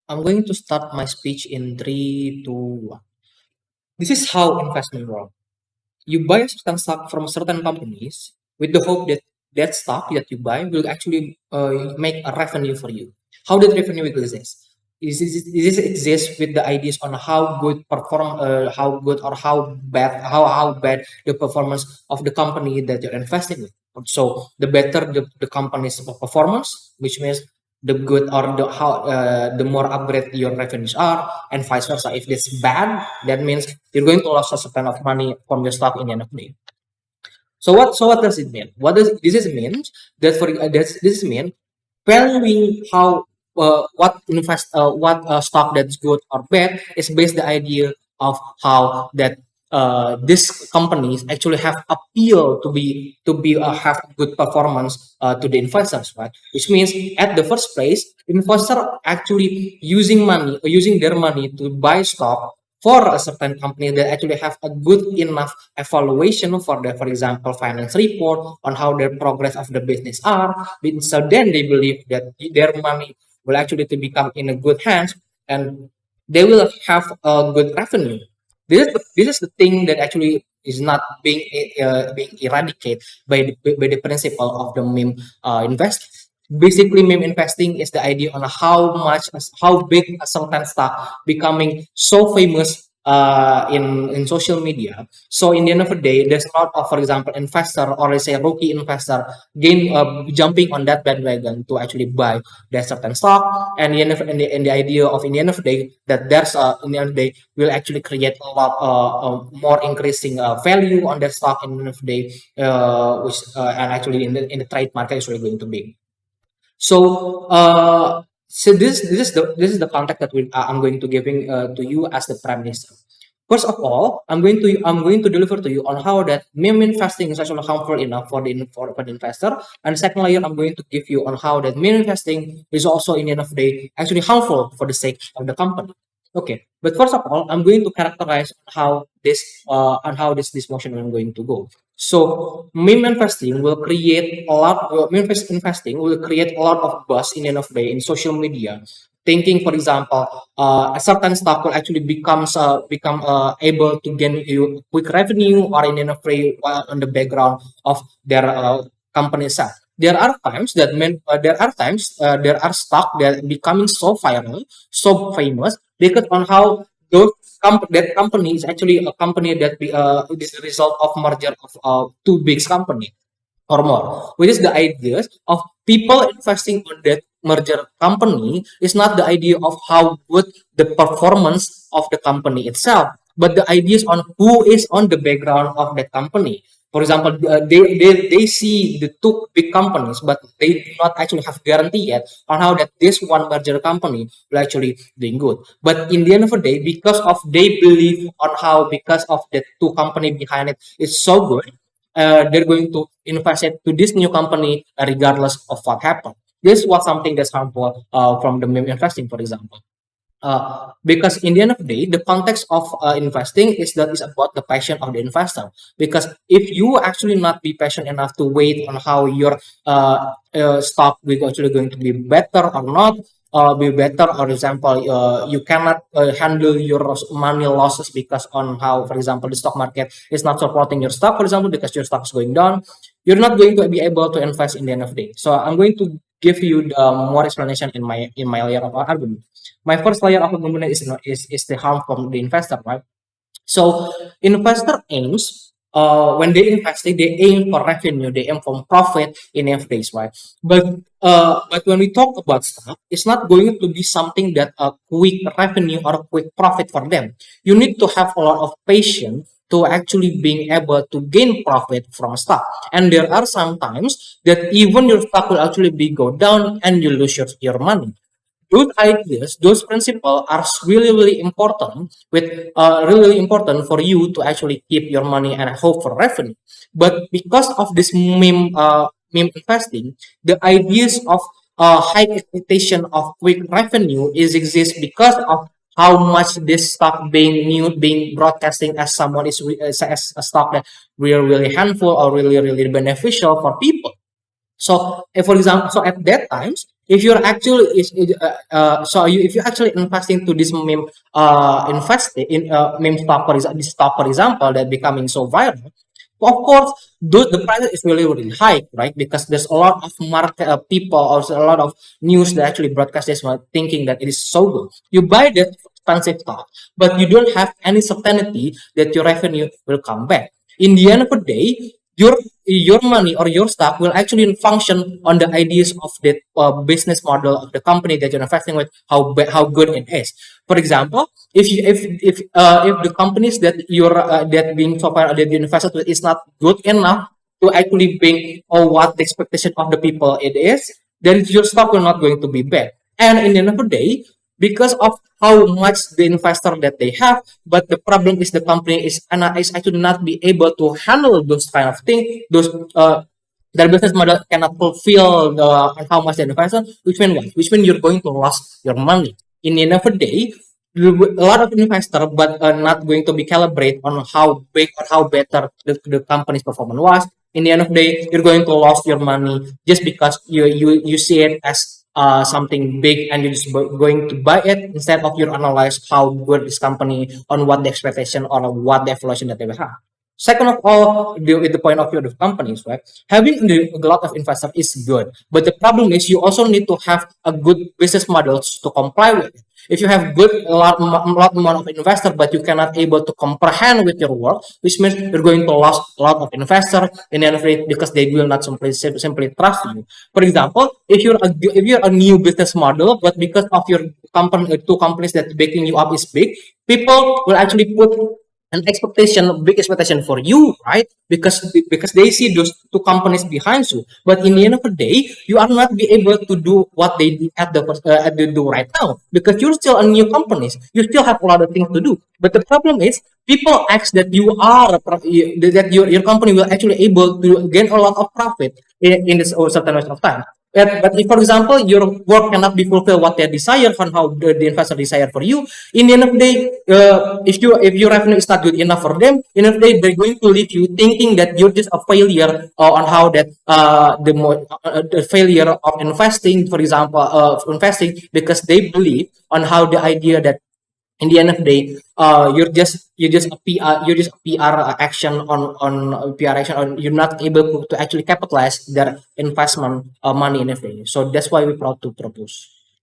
I'm going to start my speech in 3, 2, 1. This is how investment works. You buy a certain stock from certain companies with the hope that that stock that you buy will actually make a revenue for you. How did revenue exist? This exists with the ideas on how good or how bad the performance of the company that you're investing with. So the better the company's performance, which means the good or the more upgrade your revenues are, and vice versa. If it's bad, that means you're going to lose a certain of money from your stock in the end of the day. So what does it mean? What does this is mean that for this mean valuing how what stock that's good or bad is based the idea of how that these companies actually have appeal to be have good performance to the investors, right? Which means at the first place, investor actually using their money to buy stock for a certain company that actually have a good enough evaluation for the, for example, finance report on how their progress of the business are. So then they believe that their money will actually to become in a good hands, and they will have a good revenue. This is the thing that actually is not being eradicated by the principle of the meme investing. Basically, meme investing is the idea on how big a certain stock becoming so famous in social media. So in the end of the day, there's a lot of, for example, investor or let's say rookie investor jumping on that bandwagon to actually buy that certain stock. And the idea of in the end of the day that there's in the end of the day will actually create a lot more increasing value on that stock in the end of the day, which and actually in the trade market is really going to be. So this is the context that I'm going to giving to you as the prime minister. First of all, I'm going to deliver to you on how that meme investing is actually harmful enough for the investor. And second layer, I'm going to give you on how that meme investing is also in the end of the day actually harmful for the sake of the company. Okay, but first of all, I'm going to characterize how this motion is going to go. So meme investing will create a lot of buzz in the end of the day in social media. Thinking, for example, a certain stock will actually become able to gain you quick revenue or in the end of the day on the background of their company side. There are stock that becoming so viral, so famous because on how that company is actually a company that is the result of merger of two big company or more, which is the ideas of people investing on that merger company is not the idea of how good the performance of the company itself, but the ideas on who is on the background of the company. For example, they see the two big companies, but they do not actually have guarantee yet on how that this one merger company will actually doing good. But in the end of the day, because of they believe on how because of the two company behind it is so good, they're going to invest it to this new company regardless of what happened. This was something that's harmful from the meme investing, for example. Because in the end of the day, the context of investing is about the passion of the investor. Because if you actually not be patient enough to wait on how your stock will actually going to be better or not, be better. For example, you cannot handle your money losses because on how, for example, the stock market is not supporting your stock. For example, because your stock is going down, you're not going to be able to invest in the end of the day. So I'm going to give you more explanation in my layer of argument. My first layer of argument is the harm from the investor, right? So investor aims when they investing, they aim for revenue, they aim for profit in every days, right? But when we talk about stock, it's not going to be something that a quick revenue or a quick profit for them. You need to have a lot of patience to actually being able to gain profit from stock. And there are some times that even your stock will actually be go down and you lose your money. Those ideas, those principles are really, really important really important for you to actually keep your money and hope for revenue. But because of this meme investing, the ideas of high expectation of quick revenue is exist because of how much this stock being broadcasting as someone as a stock that really, really handful or really, really beneficial for people. So, for example, so at that times, If you're actually if you're actually investing to this meme invest in meme stock, this stock for example, that becoming so viral, of course, the price is really really high, right? Because there's a lot of market people, or a lot of news that actually broadcast this one, thinking that it is so good. You buy that expensive stock, but you don't have any certainty that your revenue will come back. In the end of the day, your money or your stock will actually function on the ideas of the business model of the company that you're investing with, how good it is. For example, if the companies that you're that being so far that you invested with is not good enough to actually bring or what the expectation of the people it is, then your stock will not going to be bad. And in the end of the day, because of how much the investor that they have, but the problem is the company is actually not be able to handle those kind of things, those their business model cannot fulfill the how much they invest, which means what? Which means you're going to lose your money. In the end of the day, a lot of investor, but not going to be calibrate on how big or how better the company's performance was. In the end of the day, you're going to lose your money just because you see it as something big, and you're just going to buy it instead of you analyze how good this company, on what the expectation or what the evaluation that they will have. Second of all, with the point of view of the companies, right? Having a lot of investors is good, but the problem is you also need to have a good business models to comply with it. If you have a lot amount of investor, but you cannot able to comprehend with your work, which means you're going to lose a lot of investor in the end of it, because they will not simply trust you. For example, if you're a new business model, but because of your company, two companies that backing you up is big, people will actually put an expectation, a big expectation for you, right? Because they see those two companies behind you. But in the end of the day, you are not be able to do what they did at the do right now, because you're still a new companies. You still have a lot of things to do. But the problem is, people ask that you are that your company will actually able to gain a lot of profit in this certain amount of time. But if, for example, your work cannot be fulfilled what they desire from how the investor desire for you, in the end of the day, if your revenue is not good enough for them, in the end of the day, they're going to leave you thinking that you're just a failure on how that the failure of investing, for example, investing, because they believe on how the idea that in the end of the day, you're just a PR action on PR action, or you're not able to actually capitalize their investment money in everything. So that's why we proud to propose.